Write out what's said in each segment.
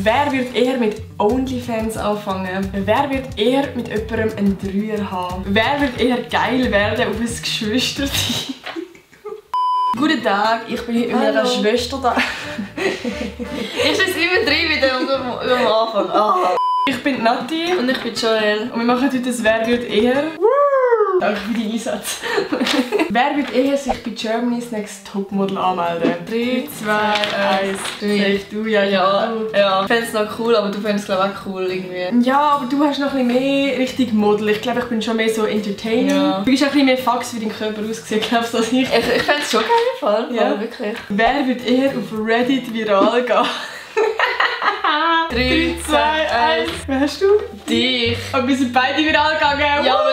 Wer wird eher mit OnlyFans anfangen? Wer wird eher mit jemandem einen Dreier haben? Wer wird eher geil werden auf ein Geschwisterteam? Guten Tag, ich bin mit meiner Schwester da. Ich bin immer drin wieder am Anfang. Ah. Ich bin Nati. Und ich bin Joel. Und wir machen heute das Wer wird eher. Danke für den Einsatz. Wer wird eher sich bei Germany's Next Topmodel anmelden? 3, 2, 1, 3. Du, ja. Ich fände es noch cool, aber du fändest es glaube ich auch cool irgendwie. Ja, aber du hast noch ein bisschen mehr richtig Model. Ich glaube, ich bin schon mehr so entertaining. Ja. Du bist auch ein bisschen mehr Fax, wie dein Körper aussieht, glaubst du, als ich. Ich fände es schon geil im Fall. Ja. Wirklich. Wer wird eher auf Reddit viral gehen? 3, 2, 1. Wer hast du? Dich. Aber wir sind beide viral gegangen. Ja, aber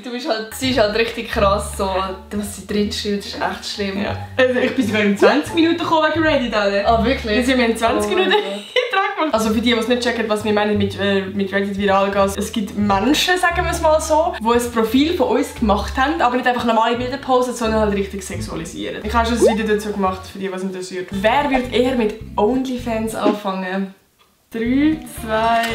du bist halt, sie ist halt richtig krass so. Was sie drin schreibt, ist echt schlimm. Ja. Also ich bin sogar in 20 Minuten gekommen wegen Reddit, Alter. Ah, wirklich? Wir sind in 20 Minuten Eintrag gemacht. Also für die es nicht checken, was wir meinen mit Reddit viral gehen. Es gibt Menschen, sagen wir es mal so, die ein Profil von uns gemacht haben, aber nicht einfach normale Bilder posten, sondern halt richtig sexualisieren. Ich habe schon ein Video dazu gemacht, für die, was interessiert. Wer wird eher mit OnlyFans anfangen? 3, 2, 1.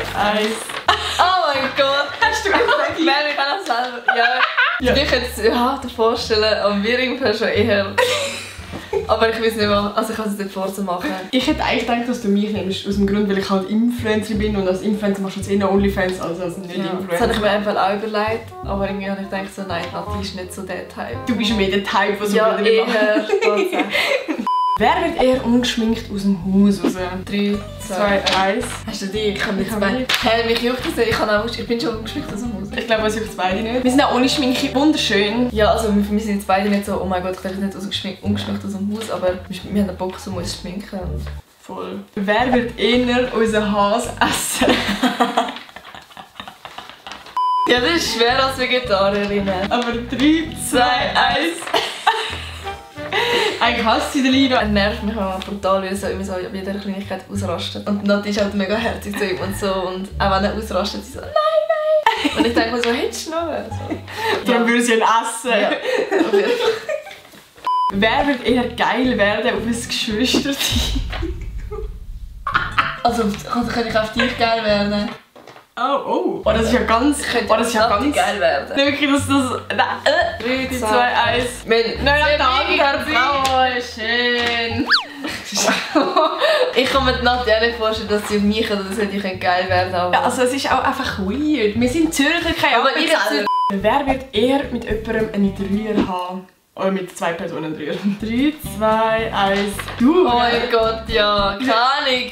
Oh mein Gott! Hast du gesagt? Nein, ich kann das selber. Ja. Ich könnte es dir vorstellen, aber wir irgendwie schon eher. Aber ich weiß nicht mehr, also ich kann es nicht vorzumachen. Ich hätte eigentlich gedacht, dass du mich nimmst, aus dem Grund, weil ich halt Influencer bin und als Influencer machst du jetzt eher Onlyfans als nicht Influencer. Das habe ich mir einfach auch überlegt, aber irgendwie habe ich gedacht so, nein, Nati ist nicht so der Type. Du bist mehr der Type, der so ja, Bilder macht. eher. Wer wird eher ungeschminkt aus dem Haus raus? 3, 2, 1. Hast du die? Ich kann nicht zwei. Hey, mich juckt das nicht. Ich bin schon ungeschminkt aus dem Haus. Ich glaube, es juckt beide nicht. Wir sind auch ohne Schminke wunderschön. Ja, also wir sind jetzt beide nicht so, oh mein Gott, ich werde nicht ungeschminkt aus dem Haus, aber wir haben Bock, so uns zu schminken. Voll. Wer wird eher unseren Hase essen? Ja, das ist schwer als Vegetarierin. Aber 3, 2, 1. Eigentlich hasst sie den Lino. Er nervt mich auch brutal, weil er so immer so bei jeder Kleinigkeit ausrastet. Und Nati ist halt mega herzig zu ihm und so. Und auch wenn er ausrastet, sie so «Nein, nein!» Und ich denke mir so «Hättest du noch?» so. Dann würde sie ihn essen. Ja. Wer wird eher geil werden auf ein Geschwisterteam? Also kann ich auf dich geil werden? Oh, das ist ja ganz... das ist ja ganz geil werden. Nicht wirklich, dass das... 3, 2, 1. Nein, danke, Frau, schön. Ich kann mir Nati auch nicht vorstellen, dass sie auf mich oder dass ich geil werden kann. Ja, also es ist auch einfach weird. Wir sind Zürcher, keine Aber ich Wer wird eher mit jemandem einen Dreier haben? Oder mit 2 Personen einen Dreier? 3, 2, 1. Du! Oh mein Gott, ja, keine Ahnung.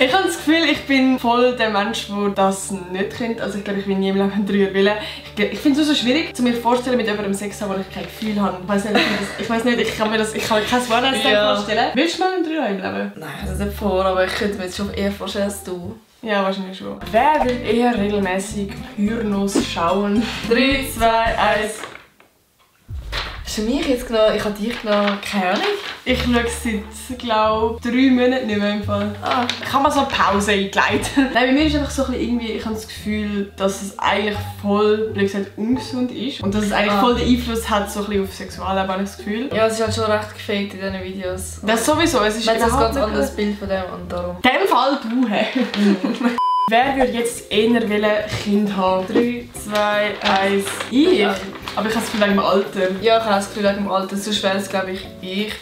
Ich habe das Gefühl, ich bin voll der Mensch, der das nicht kennt. Also ich glaube, ich will nie im Leben einen Dreier wollen. Ich finde es so schwierig, zu mir vorstellen, mit jemandem Sex zu haben, wo ich kein Gefühl habe. Ich kann mir kein One-Night-Stand vorstellen. Willst du mal einen Dreier im Leben? Nein, ich habe das nicht vor, aber ich könnte mir jetzt schon eher vorstellen als du. Ja, wahrscheinlich schon. Wer will eher regelmäßig Pornos schauen? 3, 2, 1. Hast du mich jetzt genommen? Ich habe dich genommen. Keine Ahnung. Ich schaue seit, glaube ich, 3 Monaten nicht mehr im Fall. Ich habe mal so eine Pause eingeleitet. Nein, bei mir ist einfach so ein bisschen irgendwie, ich habe das Gefühl, dass es eigentlich voll, wie gesagt, ungesund ist. Und dass es eigentlich voll den Einfluss hat so ein bisschen auf Sexualleben, habe ich das Gefühl. Ja, es ist halt schon recht gefaked in diesen Videos. Das sowieso, es ist ein ganz anderes Bild von dem und darum. In dem Fall du, hä? Wer würde jetzt eher Kind haben? 3, 2, 1. Ich? Ja. Aber ich habe das Gefühl wegen dem Alter. Ja, ich habe das Gefühl wegen dem Alter. So schwer ist glaube ich,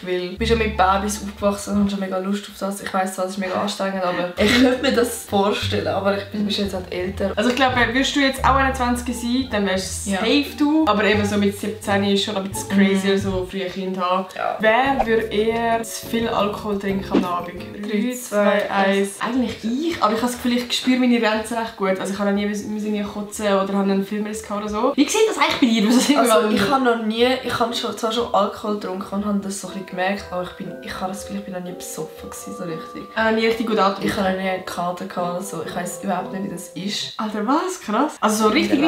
weil ich bin schon mit Babys aufgewachsen und habe schon mega Lust auf das. Ich weiss zwar, das ist mega anstrengend, aber ich könnte mir das vorstellen, aber ich bin jetzt halt älter. Also ich glaube, würdest du jetzt auch 21 sein, dann wärst du safe du. Aber eben so mit 17 ist schon ein bisschen crazy, so frühe Kind haben. Ja. Wer würde eher zu viel Alkohol trinken am Abend? 3, 2, 1. Eigentlich ich, aber ich habe das Gefühl, ich spüre meine Grenzen recht gut. Also ich habe noch nie müssen kotzen oder habe einen Filmriss oder so. Wie sieht das eigentlich bei dir? Also ich habe noch nie, ich habe zwar schon Alkohol getrunken und habe das so ein bisschen gemerkt, aber ich habe das Gefühl, ich bin noch nie besoffen gewesen, so richtig. Nie richtig gut atmen. Ich habe noch nie einen Kater gehabt oder so. Ich weiss überhaupt nicht, wie das ist. Alter, was? Krass. Also so richtig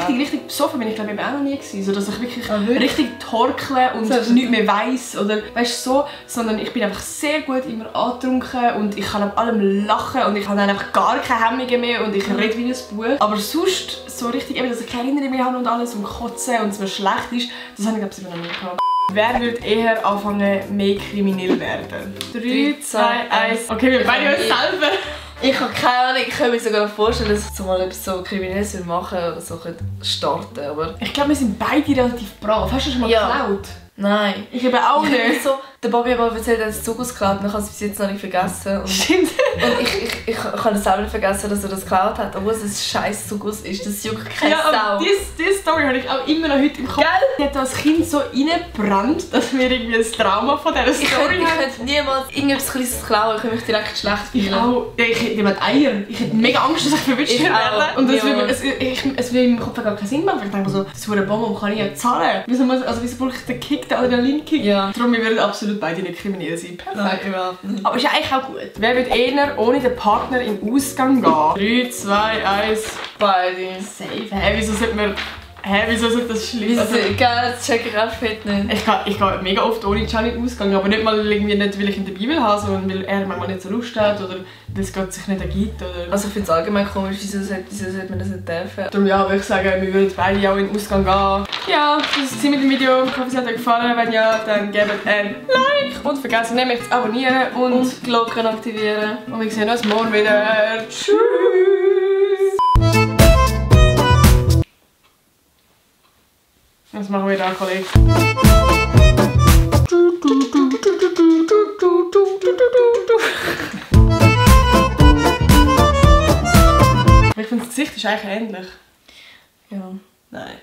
besoffen bin ich glaube ich auch noch nie gewesen. So, dass ich wirklich richtig torkle und nichts mehr weiss oder weißt so, sondern ich bin einfach sehr gut immer angetrunken und ich kann ab allem lachen und ich habe dann einfach gar keine Hemmungen mehr und ich rede wie ein Buch. Aber sonst so richtig eben, dass ich keine Erinnerungen mehr habe und alles und kotzen und es mir schlecht ist, das habe ich glaube ich noch nie gehabt. Wer würde eher anfangen, mehr kriminell werden? 3, 2, 1. Okay, wir beide uns selber. Ich habe keine Ahnung, ich kann mir sogar vorstellen, dass ich so mal etwas so Kriminelles machen oder so starten, aber... Ich glaube, wir sind beide relativ brav. Hast du schon mal geklaut? Nein. Ich eben auch nicht. So, der Bobby hat mal erzählt, er hat das Zug geklaut und ich habe es bis jetzt noch nicht vergessen. Und Stimmt. Und ich kann es selber nicht vergessen, dass er das geklaut hat, obwohl es ein scheiß Zugus ist. Das juckt keine Sau. Diese Story habe ich auch immer noch heute im Kopf. Gell? Die hat als Kind so reingebrannt, dass wir irgendwie ein Trauma von dieser Story Ich haben. könnte niemals irgendetwas Kleines klauen, ich würde mich direkt schlecht Ich fühlen. auch. Ja, ich hätte jemand Eier. Ich hätte mega Angst, dass ich verwünscht Ich werde. auch. Und das Ja. würde, es würde in meinem Kopf gar keinen Sinn machen. Ich denke mir so, das eine Bonbon kann ich ja zahlen. Wieso brauche ich den Kick, den Adrenalin-Kick? Ja. Darum, wir würden absolut beide nicht kriminell sein. Nein, überhaupt nicht. Aber ist ja eigentlich auch gut. Wer wird eher ohne den Partner in den Ausgang gehen? 3, 2, 1. Beide. Safe. Wieso sollte das schlimm Wieso? also, Gell, das check ich auch fit nicht. ich gehe mega oft ohne Gianni in den Ausgang, aber nicht mal irgendwie nicht, weil ich in der Bibel habe, sondern weil er manchmal nicht so Lust hat oder weil es gerade sich nicht ergibt. Oder Also ich finde es allgemein komisch, wieso sollte man das nicht dürfen? darum ja, würde ich sagen, wir würden beide auch in den Ausgang gehen. Ja, das war mit dem Video. Ich hoffe, es hat euch gefallen. Wenn ja, dann gebt ein Like und vergesst nicht mehr zu abonnieren und Und Glocken aktivieren. wir sehen uns morgen wieder. Tschüss! Was machen wir da, Kollege? Ich finde, das Gesicht ist eigentlich ähnlich. Ja. Nein.